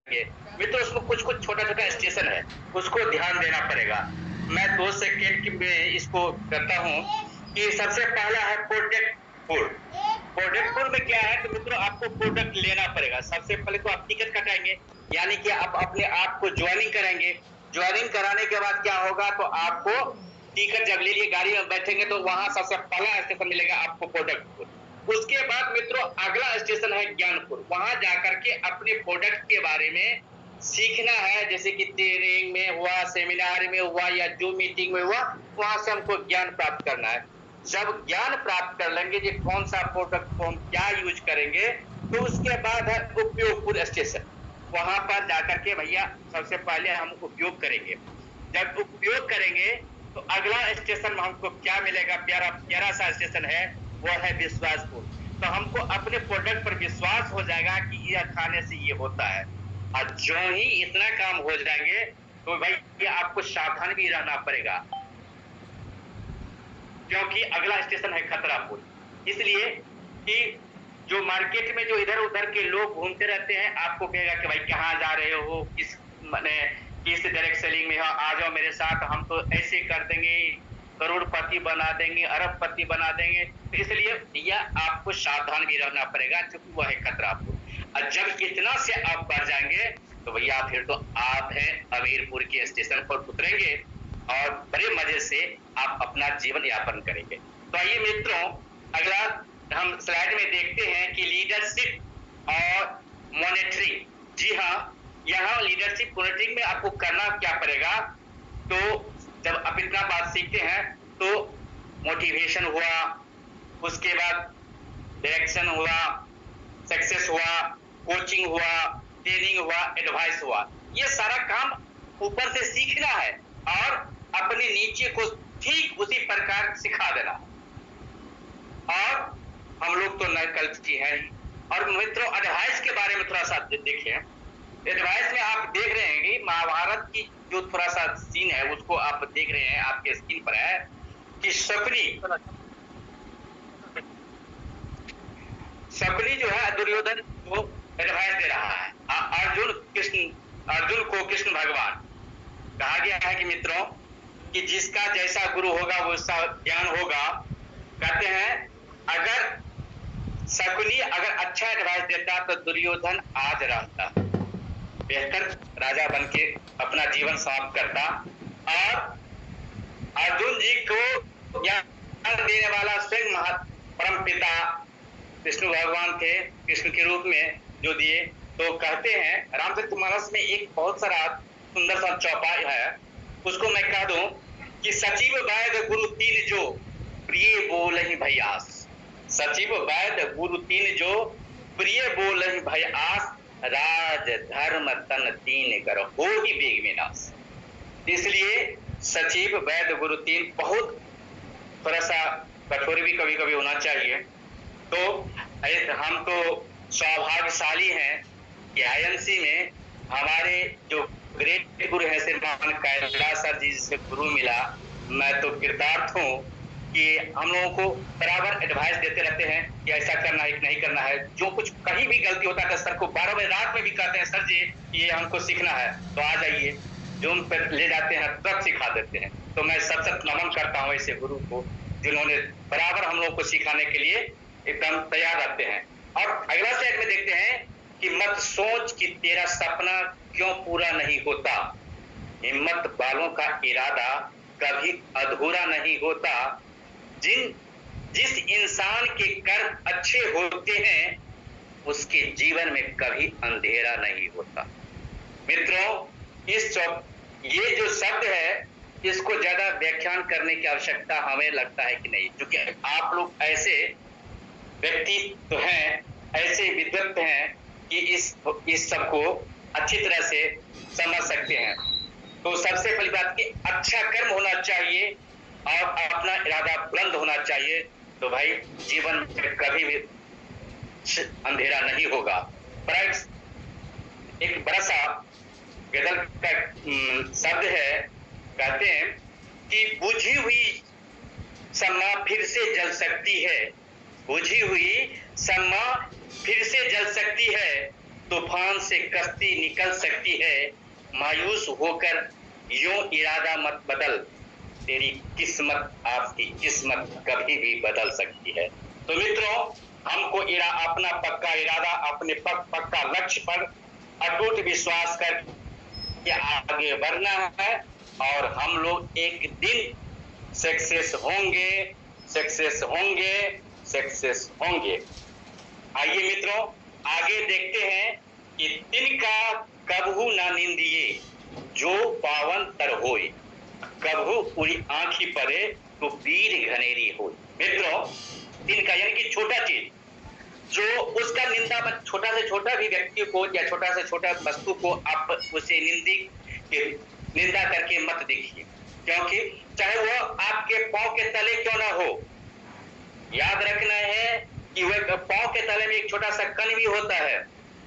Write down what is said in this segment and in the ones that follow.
मित्रों उसमें कुछ कुछ छोटा छोटा स्टेशन है, उसको ध्यान देना पड़ेगा। मैं 2 सेकेंड में इसको करता हूँ कि सबसे पहला है प्रोडक्टपुर। प्रोडक्टपुर में क्या है कि मित्रों आपको प्रोडक्ट लेना पड़ेगा। सबसे पहले तो आप टिकट कटाएंगे, यानी कि आप अपने आप को ज्वाइनिंग कराएंगे। ज्वाइनिंग कराने के बाद क्या होगा, तो आपको टिकट जब ले लिए गाड़ी में बैठेंगे तो वहां सबसे पहला स्टेशन मिलेगा आपको प्रोडक्टपुर। उसके बाद मित्रों अगला स्टेशन है ज्ञानपुर। वहां जाकर के अपने प्रोडक्ट के बारे में सीखना है, जैसे कि ट्रेनिंग में हुआ, सेमिनार में हुआ या जो मीटिंग में हुआ, वहां से हमको ज्ञान प्राप्त करना है। जब ज्ञान प्राप्त कर लेंगे कि कौन सा प्रोडक्ट को हम क्या यूज करेंगे, तो उसके बाद है उपयोगपुर स्टेशन। वहां पर जाकर के भैया सबसे पहले हम उपयोग करेंगे। जब उपयोग करेंगे तो अगला स्टेशन हमको क्या मिलेगा, प्यारा प्यारा सा स्टेशन है, वो है विश्वासपुर। तो हमको अपने प्रोडक्ट पर विश्वास हो जाएगा कि यह खाने से ये होता है। और जो ही इतना काम हो जाएंगे तो भाई ये आपको सावधान भी रहना पड़ेगा, क्योंकि अगला स्टेशन है खतरापुर। इसलिए कि जो मार्केट में जो इधर उधर के लोग घूमते रहते हैं, आपको कहेगा कि भाई कहाँ जा रहे हो, किस माने किस डायरेक्ट सेलिंग में हो, आ जाओ मेरे साथ, हम तो ऐसे कर देंगे, करोड़पति बना देंगे, अरबपति बना देंगे। तो इसलिए भैया आपको सावधान भी रहना पड़ेगा, क्योंकि वह है खतरापुर। और जब इतना से आप बढ़ जाएंगे तो भैया फिर तो आप हैं अमीरपुर के स्टेशन पर उतरेंगे और बड़े मजे से आप अपना जीवन यापन करेंगे। तो आइए मित्रों अगला हम स्लाइड में देखते हैं कि लीडरशिप और मॉनिटरिंग। जी हाँ, यहाँ लीडरशिप मॉनिटरिंग में आपको करना क्या पड़ेगा, तो जब आप इतना बात सीखते हैं तो मोटिवेशन हुआ, उसके बाद डायरेक्शन हुआ, सक्सेस हुआ, कोचिंग हुआ, ट्रेनिंग हुआ, एडवाइस हुआ, ये सारा काम ऊपर से सीखना है और अपने नीचे को ठीक उसी प्रकार सिखा देना। और हम लोग तो नए कल्चर हैं। और मित्रों एडवाइस के बारे में थोड़ा सा देखिए। एडवाइस में आप देख रहे हैं कि महाभारत की जो थोड़ा सा सीन है उसको आप देख रहे हैं, आपके स्क्रीन पर है कि शकुनी जो है दुर्योधन को एडवाइस दे रहा है। अर्जुन को कृष्ण भगवान कहा गया है कि मित्रों कि जिसका जैसा गुरु होगा वो उसका ज्ञान होगा। कहते हैं अगर शकुनी अगर अच्छा एडवाइस देता तो दुर्योधन आज रहता, बेहतर राजा बन के अपना जीवन समाप्त करता। और अर्जुन जी को ज्ञान देने वाला स्वयं परम पिता विष्णु भगवान थे, कृष्ण के रूप में जो दिए। तो कहते हैं रामचरितमानस में एक बहुत सारा सुंदर सा चौपाई है, उसको मैं कह दूं कि सचिव वैद गुरु तीन जो प्रिय बोलहि भई आस। सचिव वैद गुरु तीन जो प्रिय बोलहि भई आस, राज धर्म तन तीन कर हो ही बेग विनाश। इसलिए सचिव वैद गुरु तीन बहुत थोड़ा सा कठोर भी कभी कभी होना चाहिए। तो हम तो सौभाग्यशाली हैं कि आईएमसी में हमारे जो ग्रेट गुरु हैं श्रीमान कैलाश सर जी से गुरु मिला। मैं तो कृतार्थ हूँ कि हम लोगों को बराबर एडवाइस देते रहते हैं कि ऐसा करना है कि नहीं करना है। जो कुछ कहीं भी गलती होता है सर को 12 बजे रात में भी कहते हैं सर जी ये हमको सीखना है तो आ जाइए, जूम पर ले जाते हैं तब सिखा देते हैं। तो मैं सत सत नमन करता हूँ ऐसे गुरु को जिन्होंने बराबर हम लोगों को सिखाने के लिए एकदम तैयार रहते हैं। और अगला स्लाइड में देखते हैं कि मत सोच कि तेरा सपना क्यों पूरा नहीं होता, हिम्मत वालों का इरादा कभी अधूरा नहीं होता, जिस इंसान के कर्म अच्छे होते हैं उसके जीवन में कभी अंधेरा नहीं होता। मित्रों ये जो शब्द है इसको ज्यादा व्याख्यान करने की आवश्यकता हमें लगता है कि नहीं, क्योंकि आप लोग ऐसे व्यक्ति तो हैं, ऐसे विद्वत हैं कि इस सब को अच्छी तरह से समझ सकते हैं। तो सबसे पहली बात कि अच्छा कर्म होना चाहिए और अपना इरादा बुलंद होना चाहिए, तो भाई जीवन में कभी भी अंधेरा नहीं होगा। एक बड़ा सा गजल का शब्द है, कहते हैं कि बुझी हुई सम्मा फिर से जल सकती है, बुझी हुई सम्मा फिर से जल सकती है, तूफान से कश्ती निकल सकती है, मायूस होकर यूं इरादा मत बदल, तेरी किस्मत आपकी किस्मत कभी भी बदल सकती है। तो मित्रों, हमको अपना पक्का इरादा, अपने पक्का लक्ष्य पर अटूट विश्वास करके आगे बढ़ना है और हम लोग एक दिन सक्सेस होंगे, सक्सेस होंगे, सक्सेस होंगे। आइए मित्रों, आगे देखते हैं कि तिनका कबहू ना निंदिए, जो पावन तर होए, कबहू उड़ी आंखी पड़े तो वीर घनेरी हो। मित्रों, तिनका यानी कि छोटा चीज, जो उसका निंदा मत, छोटा से छोटा भी व्यक्ति को या छोटा से छोटा वस्तु को आप उसे निंदा करके मत देखिए, क्योंकि चाहे वो आपके पांव के तले क्यों ना हो, याद रखना है कि वह पांव के तले में एक छोटा सा कण भी होता है,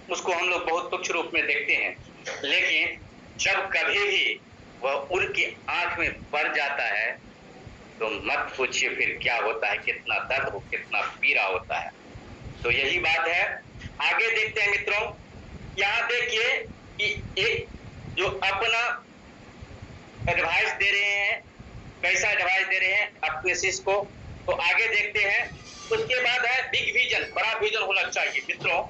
उसको हम लोग बहुत तुच्छ रूप में देखते हैं, लेकिन जब कभी भी वह उड़ के आंख में पड़ जाता है तो मत पूछिए फिर क्या होता है, कितना दर्द हो, कितना पीड़ा होता है। तो यही बात है। आगे देखते हैं मित्रों, यहां देखिए कि एक जो अपना एडवाइस दे रहे हैं, कैसा एडवाइस दे रहे हैं अपने शिष्य को, तो आगे देखते हैं। उसके बाद है बिग विजन, बड़ा विजन होना चाहिए मित्रों,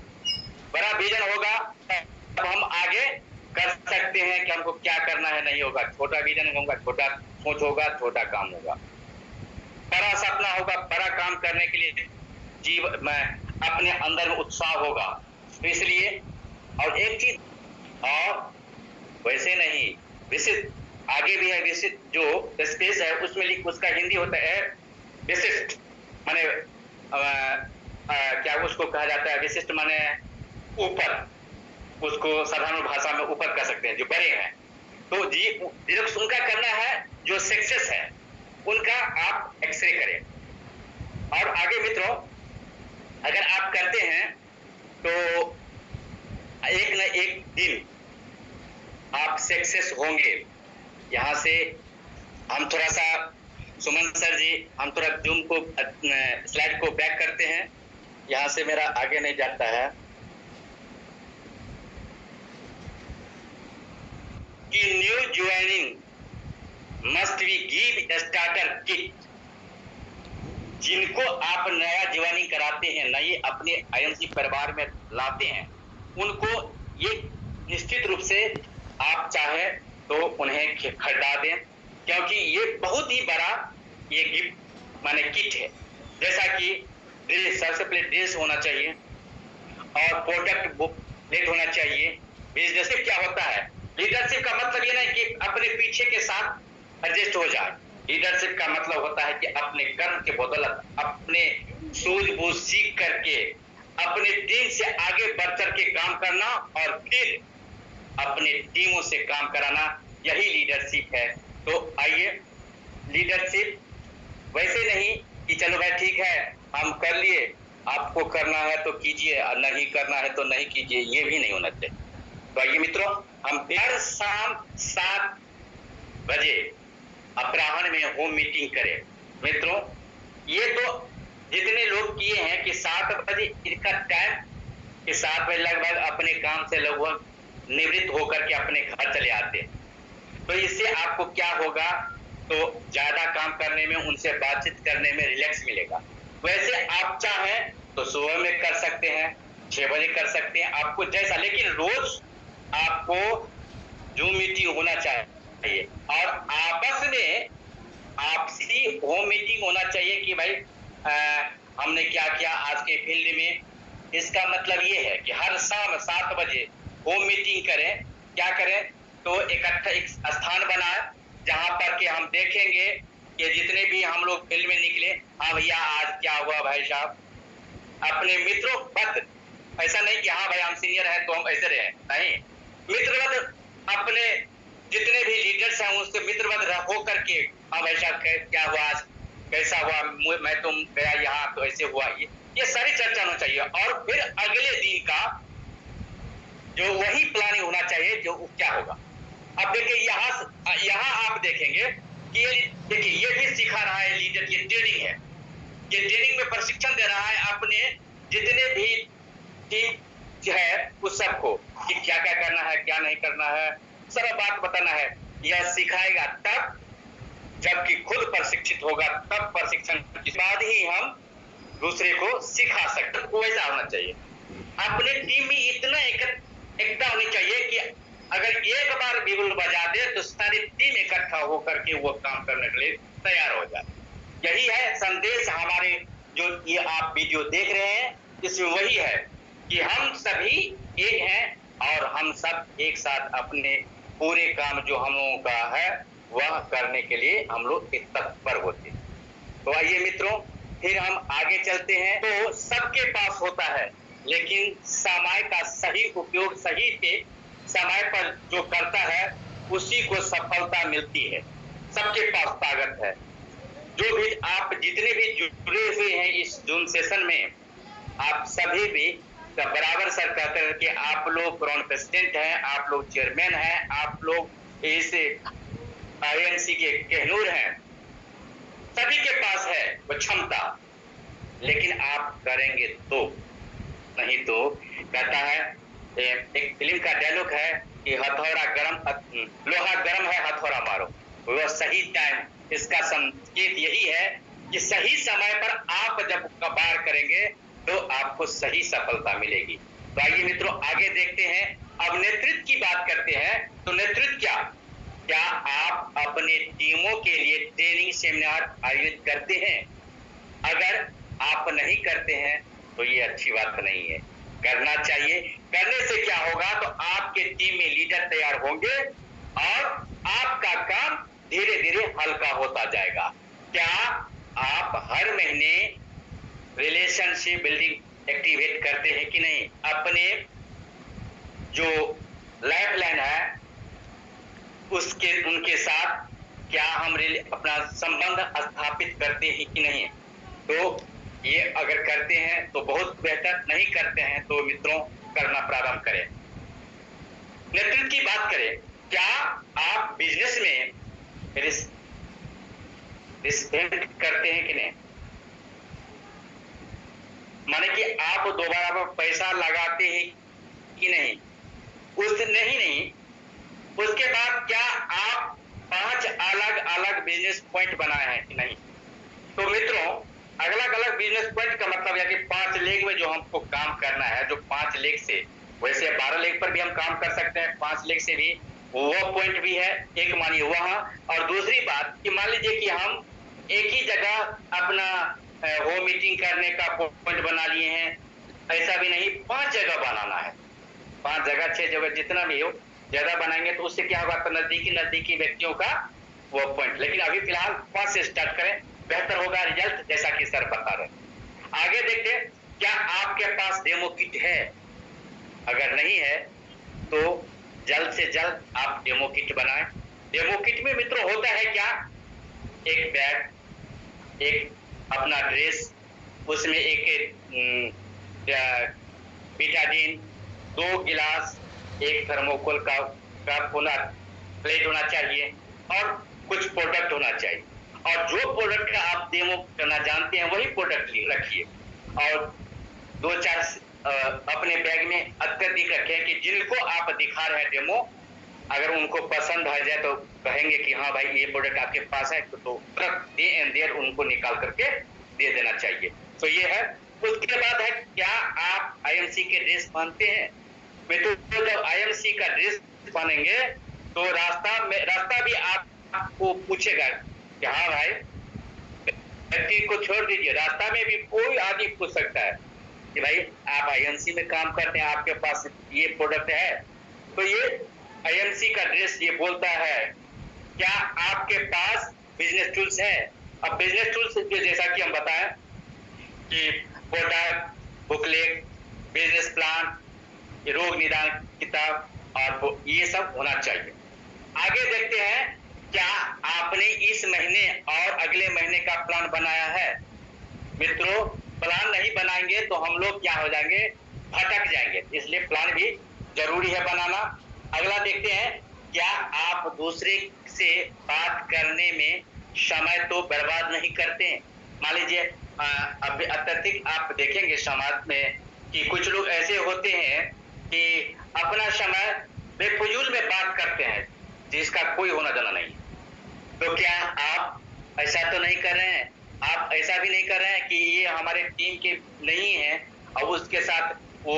बड़ा विजन होगा तब हम आगे कर सकते हैं कि हमको क्या करना है, नहीं होगा। छोटा विजन होगा, छोटा सोच होगा, छोटा काम होगा, बड़ा सपना होगा, बड़ा काम करने के लिए जीवन में अपने अंदर में उत्साह होगा। तो इसलिए, और एक चीज और वैसे नहीं, विशिष्ट आगे भी है, विशिष्ट जो स्पेस है उसमें उसका हिंदी होता है विशिष्ट, माने क्या उसको कहा जाता है, विशिष्ट माने ऊपर, उसको साधारण भाषा में ऊपर कह सकते हैं, जो बड़े हैं। तो जी उनका करना है, जो सक्सेस है उनका आप एक्सरे करें। और आगे मित्रों, अगर आप करते हैं तो एक न एक दिन आप सक्सेस होंगे। यहां से हम थोड़ा सा, सुमन सर जी, हम थोड़ा जूम को स्लाइड को बैक करते हैं, यहां से मेरा आगे नहीं जाता है कि new joining must be give starter kit. जिनको आप नया ज्वाइनिंग कराते हैं, नए अपने आईएमसी परिवार में लाते हैं, उनको ये निश्चित रूप से आप चाहे तो उन्हें खरीदा दें, क्योंकि ये बहुत ही बड़ा ये गिफ्ट माने किट है। जैसा कि ड्रेस, सबसे पहले ड्रेस होना चाहिए और प्रोडक्ट बुकलेट होना चाहिए। लीडरशिप क्या होता है? लीडरशिप का मतलब ये नहीं कि अपने पीछे के साथ एडजस्ट हो जाए। लीडरशिप का मतलब होता है कि अपने कर्म के बदौलत, अपने सूझबूझ सीख करके अपने टीम से आगे बढ़ चढ़ के काम करना और फिर अपने टीमों से काम कराना, यही लीडरशिप है। तो आइए, लीडरशिप वैसे नहीं कि चलो भाई ठीक है हम कर लिए, आपको करना है तो कीजिए और नहीं करना है तो नहीं कीजिए, ये भी नहीं होना चाहिए। तो आइए मित्रों, हम हर शाम 7 बजे अपराह्न में होम मीटिंग करें। मित्रों, ये तो जितने लोग किए हैं कि 7 बजे इनका टाइम कि 7 बजे लगभग अपने काम से लगभग निवृत्त होकर के अपने घर चले आते हैं। तो इससे आपको क्या होगा, तो ज्यादा काम करने में, उनसे बातचीत करने में रिलैक्स मिलेगा। वैसे आप चाहें तो सुबह में कर सकते हैं, 6 बजे कर सकते हैं, आपको जैसा, लेकिन रोज आपको जूम मीटिंग होना चाहिए और आपस में आपसी होम मीटिंग होना चाहिए कि भाई हमने क्या किया आज के फील्ड में। इसका मतलब ये है कि हर शाम 7 बजे होम मीटिंग करें। क्या करें, तो इकट्ठा एक स्थान बनाए जहां पर कि हम देखेंगे कि जितने भी हम लोग फील्ड में निकले, हाँ भैया आज क्या हुआ भाई साहब, अपने मित्रों बद, ऐसा नहीं कि हाँ भाई हम सीनियर हैं तो हम ऐसे रहे, नहीं, मित्रवत अपने जितने भी लीडर्स हैं उससे मित्रवत हो करके, हाँ भाई साहब क्या हुआ आज, कैसा हुआ, मैं तुम गया यहाँ तो ऐसे हुआ, ये सारी चर्चा होना चाहिए। और फिर अगले दिन का जो वही प्लानिंग होना चाहिए जो क्या होगा। अब देखिए यहाँ आप देखेंगे कि देखिए ये भी सिखा रहा है लीडर, ये ट्रेनिंग है, ये ट्रेनिंग में प्रशिक्षण दे रहा है अपने जितने भी टीम जो है उस सबको कि क्या क्या करना है, क्या नहीं करना है, सारा बात बताना है। यह सिखाएगा तब, जबकि खुद प्रशिक्षित होगा, तब प्रशिक्षण के बाद ही हम दूसरे को सिखा सकते। वैसा होना चाहिए। अपने टीम में इतना एकता होनी चाहिए कि अगर एक बार बिगुल बजा दे तो सारी टीम इकट्ठा होकर के वो काम करने के लिए तैयार हो जाए। यही है संदेश हमारे, जो ये आप वीडियो देख रहे हैं इसमें वही है कि हम सभी एक हैं और हम सब एक साथ अपने पूरे काम जो हम लोगों का है वह करने के लिए हम लोग एक तत्पर होते हैं। तो आइए मित्रों, फिर हम आगे चलते हैं। तो सबके पास होता है, लेकिन समय का सही उपयोग सही से समय पर जो करता है उसी को सफलता मिलती है। सबके पास ताकत है। जो भी आप जितने भी जुड़े हुए हैं इस जूम सेशन में, आप सभी भी बराबर सर कहते हैं कि आप लोग ग्राउंड प्रेसिडेंट हैं, आप लोग चेयरमैन हैं, आप लोग इस आईएनसी के कहनूर हैं। सभी के पास है वो क्षमता, लेकिन आप करेंगे तो, नहीं तो कहता है एक फिल्म का डायलॉग है कि हथौड़ा गरम, लोहा गरम है हथौड़ा मारो। वो सही टाइम, इसका संकेत यही है कि सही समय पर आप जब वार करेंगे तो आपको सही सफलता मिलेगी। तो आइए मित्रों आगे देखते हैं। अब नेतृत्व की बात करते हैं। तो नेतृत्व क्या आप अपने टीमों के लिए ट्रेनिंग सेमिनार आयोजित करते हैं? अगर आप नहीं करते हैं तो ये अच्छी बात नहीं है, करना चाहिए। करने से क्या होगा, तो आपके टीम में लीडर तैयार होंगे और आपका काम धीरे धीरे हल्का होता जाएगा। क्या आप हर महीने रिलेशनशिप बिल्डिंग एक्टिवेट करते हैं कि नहीं? अपने जो लाइफ लाइन है उसके उनके साथ क्या हम अपना संबंध स्थापित करते हैं कि नहीं? तो ये अगर करते हैं तो बहुत बेहतर, नहीं करते हैं तो मित्रों करना प्रारंभ करें। नेतृत्व की बात करें, क्या आप बिजनेस में रिस्पेक्ट करते हैं कि नहीं? माने कि आप दोबारा पैसा लगाते हैं कि नहीं? नहीं, उसके बाद क्या आप 5 अलग अलग बिजनेस पॉइंट बनाए हैं कि नहीं? तो मित्रों अलग अलग बिजनेस पॉइंट का मतलब है कि 5 लेग में जो हमको काम करना है, जो 5 लेग से, वैसे 12 लेग पर भी हम काम कर सकते हैं, 5 लेग से भी वो पॉइंट भी है। एक मानिए वहां, और दूसरी बात कि मान लीजिए कि हम एक ही जगह अपना होम मीटिंग करने का पॉइंट बना लिए हैं, ऐसा भी नहीं, 5 जगह बनाना है। 5 जगह 6 जगह जितना भी हो, ज्यादा बनाएंगे तो उससे क्या होगा, तो नजदीकी व्यक्तियों का वो पॉइंट। लेकिन अभी फिलहाल 5 से स्टार्ट करें, बेहतर होगा रिजल्ट, जैसा कि सर बता रहे। आगे देखते हैं, क्या आपके पास डेमो किट है? अगर नहीं है तो जल्द से जल्द आप डेमो किट बनाएं। डेमो किट में मित्रों होता है क्या, एक बैग, एक अपना ड्रेस, उसमें एक बीटाडीन, 2 गिलास, एक थर्मोकोल का कप होना, प्लेट होना चाहिए और कुछ प्रोडक्ट होना चाहिए। और जो प्रोडक्ट का आप डेमो करना जानते हैं वही प्रोडक्ट रखिए, और 2-4 अपने बैग में अत्यधिक रखें कि जिनको आप दिखा रहे हैं डेमो, अगर उनको पसंद आ जाए तो कहेंगे कि हाँ भाई ये प्रोडक्ट आपके पास है, तो तुरंत दे एंड देयर उनको निकाल करके दे देना चाहिए। तो ये है। उसके बाद है, क्या आप आईएमसी के ड्रेस पहनते हैं? मित्रों जब आईएमसी का ड्रेस पहनेंगे तो रास्ता भी आपको पूछेगा कि हाँ भाई, व्यक्ति को छोड़ दीजिए, रास्ता में भी कोई आदमी पूछ सकता है कि भाई आप आईएमसी में काम करते हैं, आपके पास ये प्रोडक्ट है? तो ये आईएमसी का ड्रेस ये बोलता है, क्या आपके पास बिजनेस टूल्स है? अब बिजनेस टूल्स जैसा कि हम बताएं कि प्रोडक्ट, बुकलेट, बिजनेस प्लान, रोग निदान किताब, और ये सब होना चाहिए। आगे देखते हैं, क्या आपने इस महीने और अगले महीने का प्लान बनाया है? मित्रों प्लान नहीं बनाएंगे तो हम लोग क्या हो जाएंगे, भटक जाएंगे, इसलिए प्लान भी जरूरी है बनाना। अगला देखते हैं, क्या आप दूसरे से बात करने में समय तो बर्बाद नहीं करते? मान लीजिए अभी अत्यधिक आप देखेंगे समाज में कि कुछ लोग ऐसे होते हैं कि अपना समय बेफजूल में बात करते हैं जिसका कोई होना जाना नहीं। तो क्या आप ऐसा तो नहीं कर रहे हैं? आप ऐसा भी नहीं कर रहे हैं कि ये हमारे टीम के नहीं है और उसके साथ वो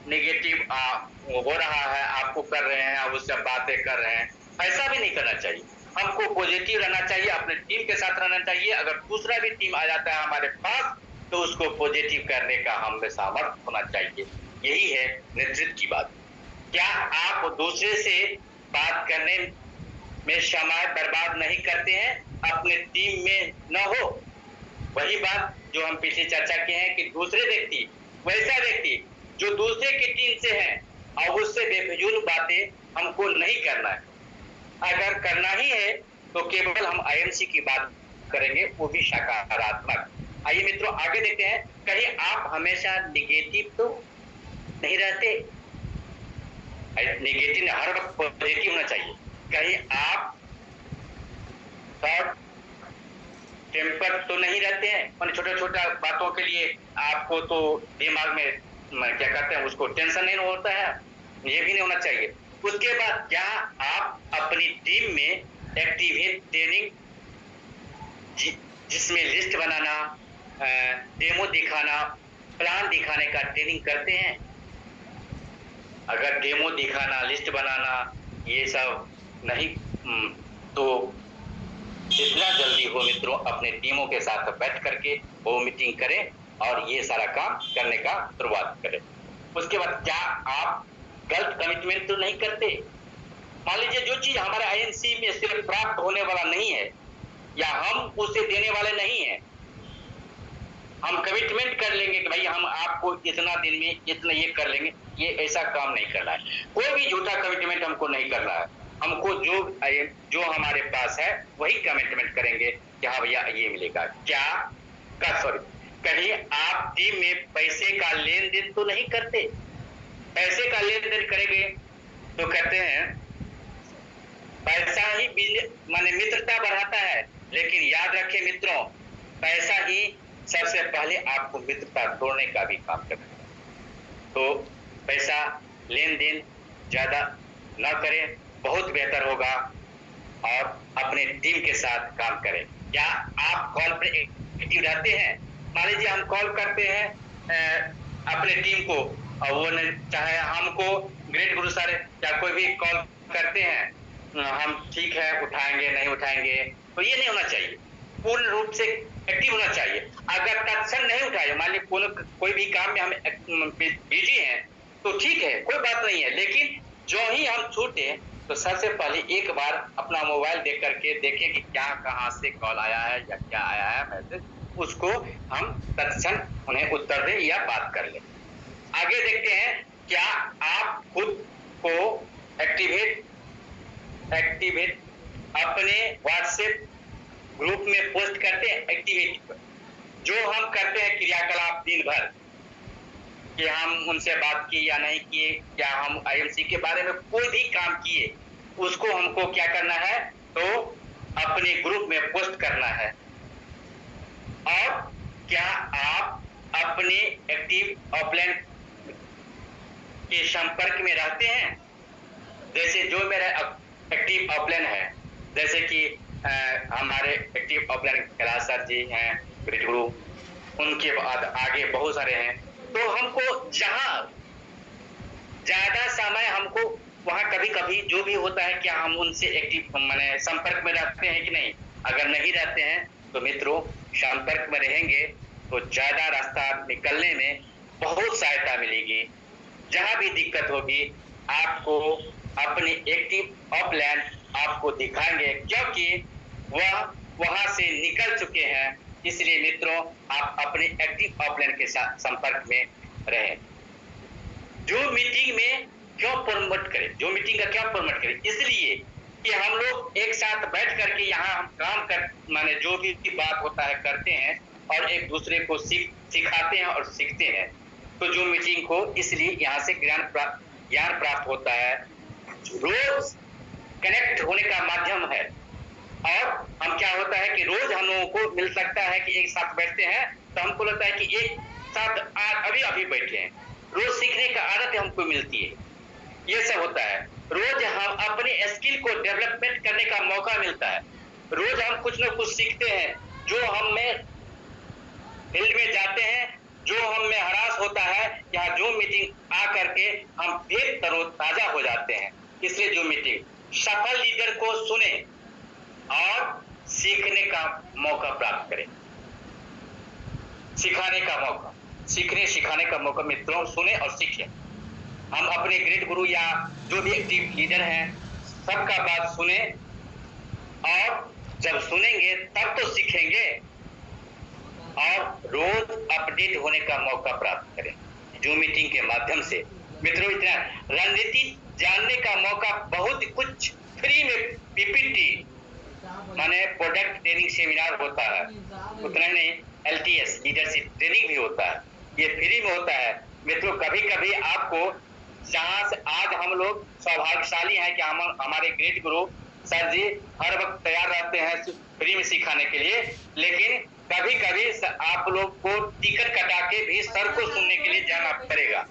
नेगेटिव हो रहा है, आपको कर रहे हैं, आप उससे बातें कर रहे हैं। ऐसा भी नहीं करना चाहिए। हमको पॉजिटिव रहना चाहिए, अपने टीम के साथ रहना चाहिए। अगर दूसरा भी टीम आ जाता है हमारे पास तो उसको पॉजिटिव करने का हम में सामर्थ्य होना चाहिए। यही है नेतृत्व की बात। क्या आप दूसरे से बात करने में समय बर्बाद नहीं करते हैं? अपने टीम में न हो वही बात जो हम पीछे चर्चा किए हैं कि दूसरे व्यक्ति, वैसा व्यक्ति जो दूसरे की टीम से है और उससे बेफजूल बातें हमको नहीं करना है। अगर करना ही है तो केवल हम आईएमसी की बात करेंगे, वो भी सकारात्मक। आइए मित्रों आगे देखते हैं। कहीं आप हमेशा निगेटिव तो नहीं रहते? निगेटिव हर वक्त पॉजिटिव होना चाहिए। कहीं आप थॉट टेम्पर तो नहीं रहते हैं? मैंने छोटा छोटा बातों के लिए आपको तो दिमाग में क्या कहते हैं उसको टेंशन नहीं होता है, ये भी नहीं होना चाहिए। उसके बाद क्या आप अपनी टीम में एक्टिवेट ट्रेनिंग जिसमें लिस्ट बनाना, डेमो दिखाना, प्लान दिखाने का ट्रेनिंग करते हैं? अगर डेमो दिखाना, लिस्ट बनाना ये सब नहीं तो जितना जल्दी हो मित्रों अपने टीमों के साथ बैठ करके वो मीटिंग करें और ये सारा काम करने का शुरुआत करें। उसके बाद क्या आप गलत कमिटमेंट तो नहीं करते? मान लीजिए जो चीज हमारे आईएनसी में सिर्फ प्राप्त होने वाला नहीं है या हम उसे देने वाले नहीं है, हम कमिटमेंट कर लेंगे कि भाई हम आपको इतना दिन में इतना ये कर लेंगे, ये ऐसा काम नहीं करना है। कोई भी झूठा कमिटमेंट हमको नहीं करना है। हमको जो हमारे पास है वही कमिटमेंट करेंगे कि हाँ भैया ये मिलेगा। क्या सॉरी, कहीं आप टीम में पैसे का लेन देन तो नहीं करते? पैसे का लेन देन करेंगे तो कहते हैं पैसा ही माने मित्रता बढ़ाता है, लेकिन याद रखें मित्रों पैसा ही सबसे पहले आपको मित्रता तोड़ने का भी काम करता है। तो पैसा लेन देन ज्यादा न करें, बहुत बेहतर होगा और अपने टीम के साथ काम करें। क्या आप कॉल पर एक्टिव रहते हैं? मान लीजिए हम कॉल करते हैं अपने टीम को और वो चाहे हमको ग्रेट गुरु सर या कोई भी कॉल करते हैं, हम ठीक है उठाएंगे नहीं उठाएंगे, तो ये नहीं होना चाहिए। पूर्ण रूप से एक्टिव होना चाहिए। अगर तत्क्षण नहीं उठाए, मान लीजिए कोई भी काम में हम बिजी हैं तो ठीक है, कोई बात नहीं है, लेकिन जो ही हम छूटे तो सबसे पहले एक बार अपना मोबाइल देख करके देखें कि क्या कहां से कॉल आया है या क्या आया है मैसेज, उसको हम तत्क्षण उन्हें उत्तर दें या बात कर लें। आगे देखते हैं। क्या आप खुद को एक्टिवेट अपने व्हाट्सएप ग्रुप में पोस्ट करते हैं? एक्टिविटी पर जो हम करते हैं क्रियाकलाप दिन भर कि हम उनसे बात की या नहीं किए, क्या हम आईएमसी के बारे में कोई भी काम किए, उसको हमको क्या करना है तो अपने ग्रुप में पोस्ट करना है। और क्या आप अपने एक्टिव ऑफलाइन के संपर्क में रहते हैं? जैसे जो मेरा एक्टिव ऑफलाइन है, जैसे कि हमारे एक्टिव ऑफलाइन कैलाश सर जी हैं, ग्रेट गुरु, उनके बाद आगे बहुत सारे हैं। तो हमको जहां ज्यादा समय हमको वहां कभी कभी जो भी होता है, क्या हम उनसे एक्टिव माने संपर्क में रहते हैं कि नहीं? अगर नहीं रहते हैं तो मित्रों संपर्क में रहेंगे तो ज्यादा रास्ता निकलने में बहुत सहायता मिलेगी। जहां भी दिक्कत होगी आपको अपनी एक्टिव ऑफलाइन आपको दिखाएंगे, क्योंकि वह वहां से निकल चुके हैं। इसलिए मित्रों आप अपने एक्टिव ऑफलाइन के साथ संपर्क में रहें। जो मीटिंग में क्यों प्रमोट करें, जो मीटिंग का क्यों प्रमोट करें? इसलिए कि हम लोग एक साथ बैठ करके यहाँ हम काम कर माने जो भी बात होता है करते हैं और एक दूसरे को सिखाते हैं और सीखते हैं। तो जो मीटिंग को इसलिए यहाँ से ज्ञान प्राप्त होता है, रोज कनेक्ट होने का माध्यम है। और हम क्या होता है कि रोज हम लोगों को मिल सकता है कि एक साथ बैठते हैं तो हमको लगता है कि एक साथ अभी बैठे हैं, रोज सीखने का आदत हमको मिलती है। ये सब होता है। रोज हम अपने स्किल को डेवलपमेंट करने का मौका मिलता है। रोज हम कुछ न कुछ सीखते हैं, जो हमें फील्ड में जाते हैं, जो हम में हरास होता है, यहाँ जूम मीटिंग आ करके हम फिर तरोताजा हो जाते हैं। इसलिए जूम मीटिंग सफल लीडर को सुने और सीखने का मौका प्राप्त करें। सिखाने का मौका, सीखने सिखाने का मौका मित्रों, सुने और सीखें। हम अपने ग्रेट गुरु या जो भी एक्टिव लीडर हैं, सबका बात सुने, और जब सुनेंगे तब तो सीखेंगे, और रोज अपडेट होने का मौका प्राप्त करें जूम मीटिंग के माध्यम से। मित्रों, इतना रणनीति जानने का मौका, बहुत कुछ फ्री में पीपीटी माने प्रोडक्ट ट्रेनिंग सेमिनार होता है, उतना ही नहीं LTS लीडरशिप ट्रेनिंग भी होता है, ये फ्री में होता है। मित्रों, कभी कभी आपको, जहां से आज हम लोग सौभाग्यशाली हैं कि हम हमारे ग्रेट गुरु सर जी हर वक्त तैयार रहते हैं फ्री में सिखाने के लिए, लेकिन कभी कभी आप लोग को टिकट कटा के भी सर को सुनने के लिए जाना पड़ेगा।